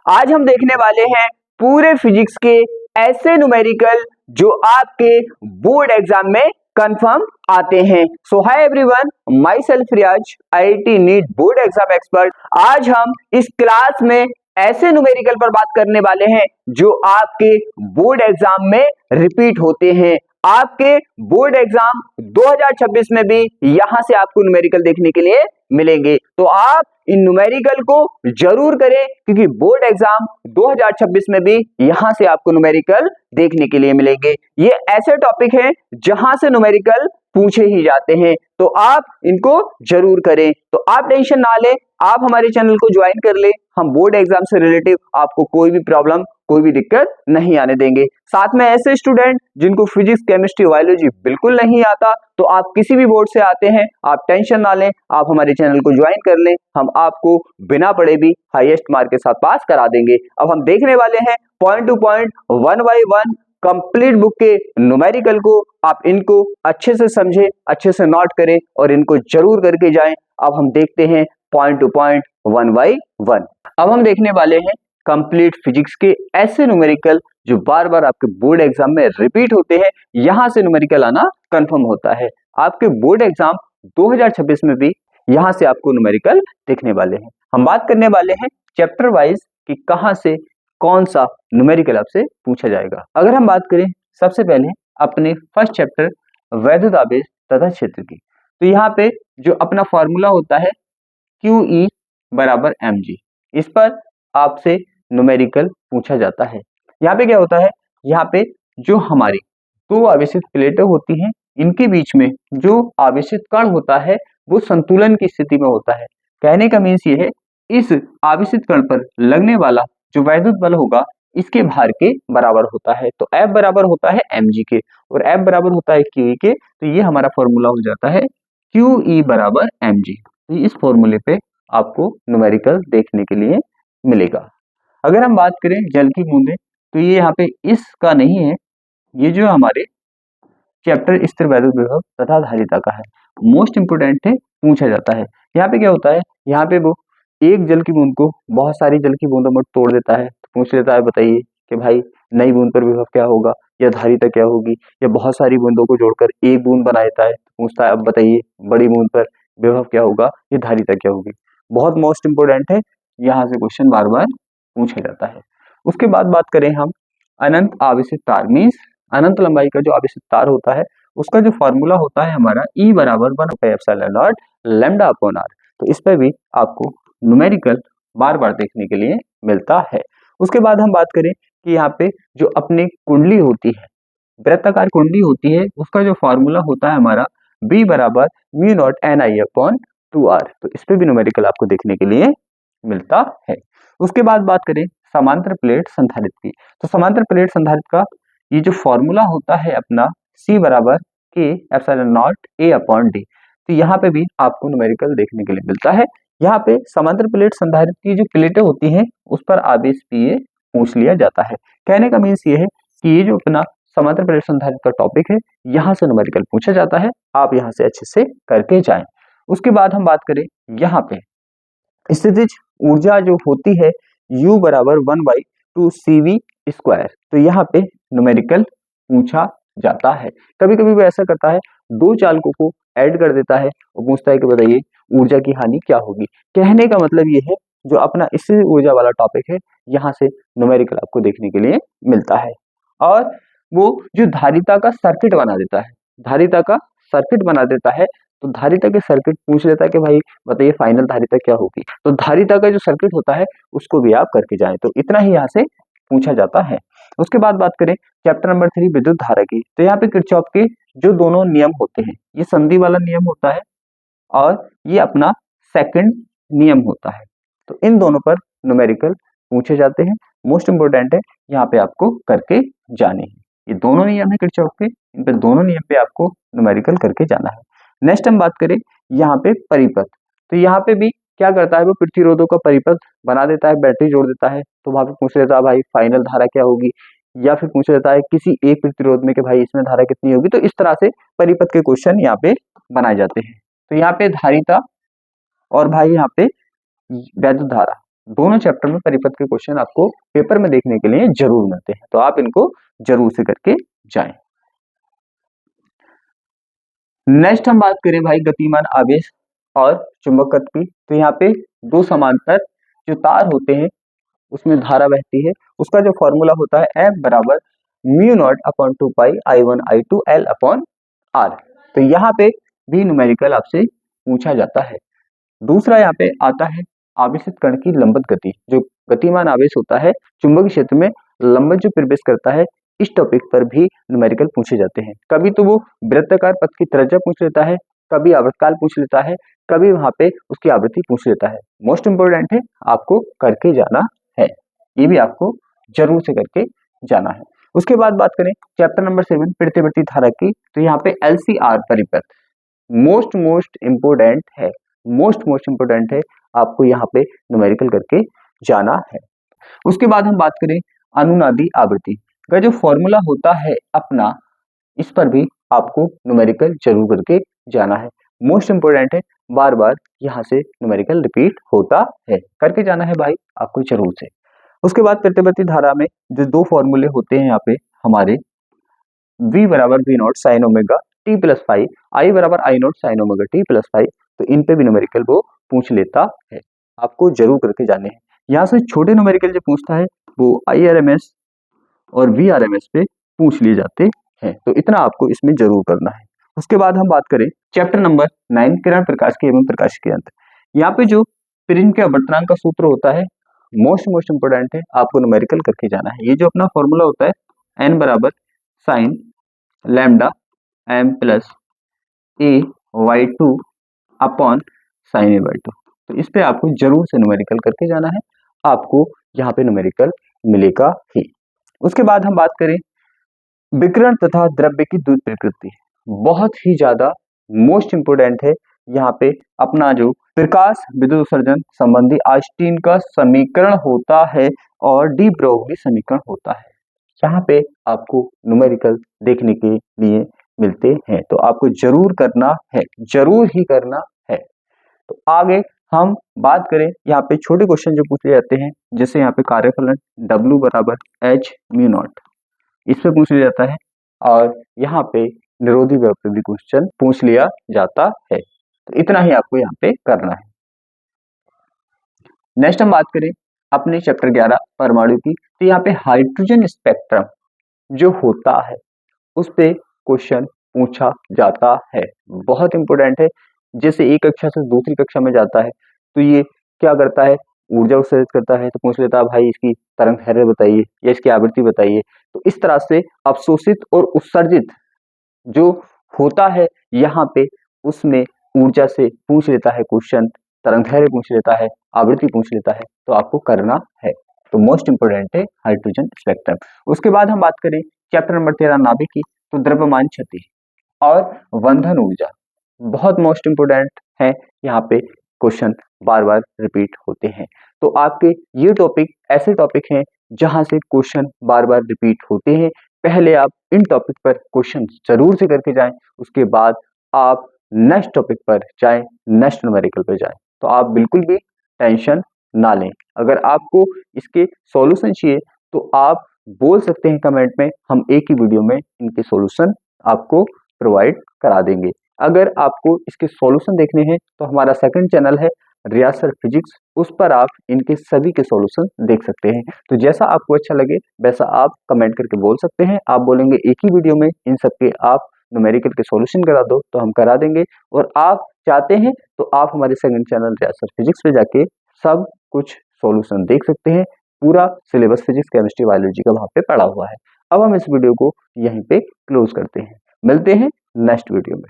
आज हम देखने वाले हैं पूरे फिजिक्स के ऐसे न्यूमेरिकल जो आपके बोर्ड एग्जाम में कंफर्म आते हैं। So hi everyone, myself Riyaz, IIT NEET board exam expert. आज हम इस क्लास में ऐसे न्यूमेरिकल पर बात करने वाले हैं जो आपके बोर्ड एग्जाम में रिपीट होते हैं। आपके बोर्ड एग्जाम 2026 में भी यहां से आपको न्यूमेरिकल देखने के लिए मिलेंगे, तो आप इन न्यूमेरिकल को जरूर करें क्योंकि बोर्ड एग्जाम 2026 में भी यहां से आपको न्यूमेरिकल देखने के लिए मिलेंगे। ये ऐसे टॉपिक हैं जहां से न्यूमेरिकल पूछे ही जाते हैं, तो आप इनको जरूर करें। तो आप टेंशन ना लें, आप हमारे चैनल को ज्वाइन कर ले। हम बोर्ड एग्जाम से रिलेटिव आपको कोई भी प्रॉब्लम, कोई भी दिक्कत नहीं आने देंगे। साथ में ऐसे स्टूडेंट जिनको फिजिक्स, केमिस्ट्री, बायोलॉजी बिल्कुल नहीं आता, तो आप किसी भी बोर्ड से आते हैं, आप टेंशन ना लें, आप हमारे चैनल को ज्वाइन कर लें। हम आपको बिना पढ़े भी हाईएस्ट मार्क के साथ पास करा देंगे। अब हम देखने वाले हैं point two point, one by one complete book के न्यूमेरिकल को। आप इनको अच्छे से समझें, अच्छे से नोट करें और इनको जरूर करके जाएं। अब हम देखते हैं point two point, one by one. अब हम देखने वाले हैं कंप्लीट फिजिक्स के ऐसे न्यूमेरिकल जो बार बार आपके बोर्ड एग्जाम में रिपीट होते हैं, यहां से न्यूमेरिकल आना कंफर्म होता है। आपके बोर्ड एग्जाम 2026 में भी यहां से आपको न्यूमेरिकल देखने वाले हैं। हम बात करने वाले हैं चैप्टर वाइज कि कहां से कौन सा न्यूमेरिकल आपसे पूछा जाएगा। अगर हम बात करें सबसे पहले अपने फर्स्ट चैप्टर वैद्युत आवेश तथा क्षेत्र की, तो यहाँ पे जो अपना फॉर्मूला होता है QE बराबर mg, इस पर आपसे न्यूमेरिकल पूछा जाता है। यहाँ पे क्या होता है, यहाँ पे जो हमारी दो आवेशित प्लेटें होती हैं, इनके बीच में जो आवेशित कण होता है वो संतुलन की स्थिति में होता है। कहने का मीन्स ये है, इस आवेशित कण पर लगने वाला जो वैद्युत बल होगा इसके भार के बराबर होता है। तो F बराबर होता है mg के और F बराबर होता है QE के। तो ये हमारा फॉर्मूला हो जाता है QE बराबर mg। तो इस फॉर्मूले पे आपको न्यूमेरिकल देखने के लिए मिलेगा। अगर हम बात करें जल की बूंदें, तो ये यहाँ पे इसका नहीं है, ये जो हमारे चैप्टर स्थिर वैद्युत विभव तथा धारिता का है, मोस्ट इंपोर्टेंट है, पूछा जाता है। यहाँ पे क्या होता है, यहाँ पे वो एक जल की बूंद को बहुत सारी जल की बूंदों में तोड़ देता है, तो पूछ लेता है बताइए कि भाई नई बूंद पर विभव क्या होगा या धारिता क्या होगी, या बहुत सारी बूंदों को जोड़कर एक बूंद बना देता है, तो पूछता है अब बताइए बड़ी बूंद पर विभव क्या होगा, ये धारिता क्या होगी। बहुत मोस्ट इंपोर्टेंट है, यहाँ से क्वेश्चन बार बार पूछा जाता है। उसके बाद बात करें हम अनंत आवेशित तार, मीन्स अनंत लंबाई का जो आवेशित तार होता है उसका जो फॉर्मूला होता है हमारा E बराबर 1/ε0 लैम्डा अपॉन r। तो इस पर भी आपको न्यूमेरिकल बार बार देखने के लिए मिलता है। उसके बाद हम बात करें कि यहाँ पे जो अपनी कुंडली होती है, वृत्ताकार कुंडली होती है, उसका जो फॉर्मूला होता है हमारा B बराबर μ0 Ni अपॉन 2r। तो इस पे भी न्यूमेरिकल आपको देखने के लिए मिलता है। उसके बाद बात करें समांतर प्लेट संधारित्र की, तो समांतर प्लेट संधारित्र का ये जो फॉर्मूला होता है अपना C बराबर K ε0 A अपॉन D। तो यहाँ पे भी आपको न्यूमेरिकल देखने के लिए मिलता है। यहाँ पे समांतर प्लेट संधारित्र की जो प्लेटें होती हैं उस पर आवेश PA पूछ लिया जाता है। कहने का मीन्स ये है कि ये जो अपना समांतर प्लेट संधारित्र का टॉपिक है, यहाँ से न्यूमेरिकल पूछा जाता है, आप यहाँ से अच्छे से करके जाएं। उसके बाद हम बात करें यहाँ पे स्थितिज ऊर्जा जो होती है U बराबर 1/2 CV स्क्वायर, तो यहाँ पे न्यूमेरिकल पूछा जाता है। कभी कभी वो ऐसा करता है, दो चालकों को ऐड कर देता है और पूछता है कि बताइए ऊर्जा की हानि क्या होगी। कहने का मतलब ये है, जो अपना स्थितिज ऊर्जा वाला टॉपिक है, यहाँ से न्यूमेरिकल आपको देखने के लिए मिलता है। और वो जो धारिता का सर्किट बना देता है, धारिता का सर्किट बना देता है, तो धारिता के सर्किट पूछ लेता है कि भाई बताइए फाइनल धारिता क्या होगी। तो धारिता का जो सर्किट होता है उसको भी आप करके जाएं। तो इतना ही यहाँ से पूछा जाता है। उसके बाद बात करें चैप्टर नंबर 3 विद्युत धारा की, तो यहाँ पे किरचॉफ के जो दोनों नियम होते हैं, ये संधि वाला नियम होता है और ये अपना सेकंड नियम होता है। तो इन दोनों पर न्यूमेरिकल पूछे जाते हैं। मोस्ट इंपोर्टेंट है, यहाँ पे आपको करके जाने हैं। ये दोनों नियम है किरचॉफ के, इन पे दोनों नियम पे आपको न्यूमेरिकल करके जाना है। नेक्स्ट हम बात करें यहाँ पे परिपथ, तो यहाँ पे भी क्या करता है, वो प्रतिरोधों का परिपथ बना देता है, बैटरी जोड़ देता है। तो वहां पे पूछ लेता है भाई फाइनल धारा क्या होगी, या फिर पूछ लेता है किसी एक प्रतिरोध में कि भाई इसमें धारा कितनी होगी। तो इस तरह से परिपथ के क्वेश्चन यहाँ पे बनाए जाते हैं। तो यहाँ पे धारिता और भाई यहाँ पे वैद्युत धारा, दोनों चैप्टर में परिपथ के क्वेश्चन आपको पेपर में देखने के लिए जरूर मिलते हैं, तो आप इनको जरूर से करके जाएं। नेक्स्ट हम बात करें भाई गतिमान आवेश और चुंबकत्व की। तो यहाँ पे दो समांतर जो तार होते हैं उसमें धारा बहती है, उसका जो फॉर्मूला होता है F बराबर म्यू नॉट अपॉन 2 पाई I1 I2 L upon R। तो यहाँ पे भी न्यूमेरिकल आपसे पूछा जाता है। दूसरा यहाँ पे आता है आवेशित कण की लंबवत गति। जो गतिमान आवेश होता है चुंबकीय क्षेत्र में लंबवत जो प्रवेश करता है, इस टॉपिक पर भी न्यूमेरिकल पूछे जाते हैं। कभी तो वो वृत्ताकार पथ की त्रिज्या पूछ लेता है, कभी आवर्तकाल पूछ लेता है, कभी वहां पे उसकी आवृत्ति पूछ लेता है। मोस्ट इंपोर्टेंट है, आपको करके जाना है, ये भी आपको जरूर से करके जाना है। उसके बाद बात करें चैप्टर नंबर 7 प्रतिवर्ती धारा की। तो यहाँ पे LCR परिपथ मोस्ट इंपोर्टेंट है, मोस्ट इंपोर्टेंट है, आपको यहाँ पे न्यूमेरिकल करके जाना है। उसके बाद हम बात करें अनुनादी आवृत्ति का जो फॉर्मूला होता है अपना, इस पर भी आपको न्यूमेरिकल जरूर करके जाना है। मोस्ट इंपोर्टेंट है, बार बार यहाँ से न्यूमेरिकल रिपीट होता है, करके जाना है भाई आपको जरूर से। उसके बाद प्रतिवर्ती धारा में जो दो फॉर्मूले होते हैं यहाँ पे हमारे, V बराबर V not sine omega T plus five, I बराबर I not sine omega T plus five, तो इन पे भी न्यूमेरिकल वो पूछ लेता है, आपको जरूर करके जाने हैं। यहाँ से छोटे न्यूमेरिकल जो पूछता है वो IRMS और VRMS पे पूछ लिए जाते हैं, तो इतना आपको इसमें जरूर करना है। उसके बाद हम बात करें चैप्टर नंबर 9 किरण प्रकाश के एवं प्रकाश के अंत। यहाँ पे जो प्रिज्म के अपवर्तनांक का सूत्र होता है मोस्ट इंपोर्टेंट है, आपको न्यूमेरिकल करके जाना है। ये जो अपना फॉर्मूला होता है n बराबर sign lambda m plus a/2 upon sine a/2, तो इस पे आपको जरूर से न्यूमेरिकल करके जाना है, आपको यहाँ पे न्यूमेरिकल मिलेगा ही। उसके बाद हम बात करें विकिरण तथा द्रव्य की द्युत प्रकृति, बहुत ही ज्यादा मोस्ट इंपोर्टेंट है। यहाँ पे अपना जो प्रकाश विद्युत उत्सर्जन संबंधी आइंस्टीन का समीकरण होता है और डी ब्रोगली समीकरण होता है, यहाँ पे आपको न्यूमेरिकल देखने के लिए मिलते हैं, तो आपको जरूर करना है, जरूर ही करना है। तो आगे हम बात करें यहाँ पे छोटे क्वेश्चन जो पूछे जाते हैं, जैसे यहाँ पे कार्यफलन W बराबर H म्यू नॉट, इस पे पूछ लिया जाता है, और यहाँ पे निरोधी वक्र पे भी क्वेश्चन पूछ लिया जाता है, तो इतना ही आपको यहाँ पे करना है। नेक्स्ट हम बात करें अपने चैप्टर 11 परमाणु की। तो यहाँ पे हाइड्रोजन स्पेक्ट्रम जो होता है उस पे क्वेश्चन पूछा जाता है, बहुत इंपोर्टेंट है। जैसे एक कक्षा से दूसरी कक्षा में जाता है तो ये क्या करता है, ऊर्जा उत्सर्जित करता है, तो पूछ लेता है भाई इसकी तरंग दैर्घ्य बताइए या इसकी आवृत्ति बताइए। तो इस तरह से अवशोषित और उत्सर्जित जो होता है यहाँ पे उसमें ऊर्जा से पूछ लेता है क्वेश्चन, तरंग दैर्घ्य पूछ लेता है, आवृत्ति पूछ लेता है, तो आपको करना है। तो मोस्ट इंपोर्टेंट है हाइड्रोजन स्पेक्ट्रम। उसके बाद हम बात करें चैप्टर नंबर 13 नाभिक की। तो द्रव्यमान क्षति और वंधन ऊर्जा बहुत मोस्ट इंपोर्टेंट है, यहाँ पे क्वेश्चन बार बार रिपीट होते हैं। तो आपके ये टॉपिक ऐसे टॉपिक हैं जहां से क्वेश्चन बार बार रिपीट होते हैं। पहले आप इन टॉपिक पर क्वेश्चन जरूर से करके जाएं, उसके बाद आप नेक्स्ट टॉपिक पर जाएं, नेक्स्ट न्यूमेरिकल पर जाएं, तो आप बिल्कुल भी टेंशन ना लें। अगर आपको इसके सॉल्यूशन चाहिए तो आप बोल सकते हैं कमेंट में, हम एक ही वीडियो में इनके सॉल्यूशन आपको प्रोवाइड करा देंगे। अगर आपको इसके सॉल्यूशन देखने हैं तो हमारा सेकंड चैनल है रियाज सर फिजिक्स, उस पर आप इनके सभी के सॉल्यूशन देख सकते हैं। तो जैसा आपको अच्छा लगे वैसा आप कमेंट करके बोल सकते हैं। आप बोलेंगे एक ही वीडियो में इन सबके आप न्यूमेरिकल के सॉल्यूशन करा दो, तो हम करा देंगे। और आप चाहते हैं तो आप हमारे सेकंड चैनल रियाज सर फिजिक्स पे जाके सब कुछ सॉल्यूशन देख सकते हैं। पूरा सिलेबस फिजिक्स केमिस्ट्री बायोलॉजी का वहां पे पड़ा हुआ है। अब हम इस वीडियो को यहीं पे क्लोज करते हैं, मिलते हैं नेक्स्ट वीडियो में।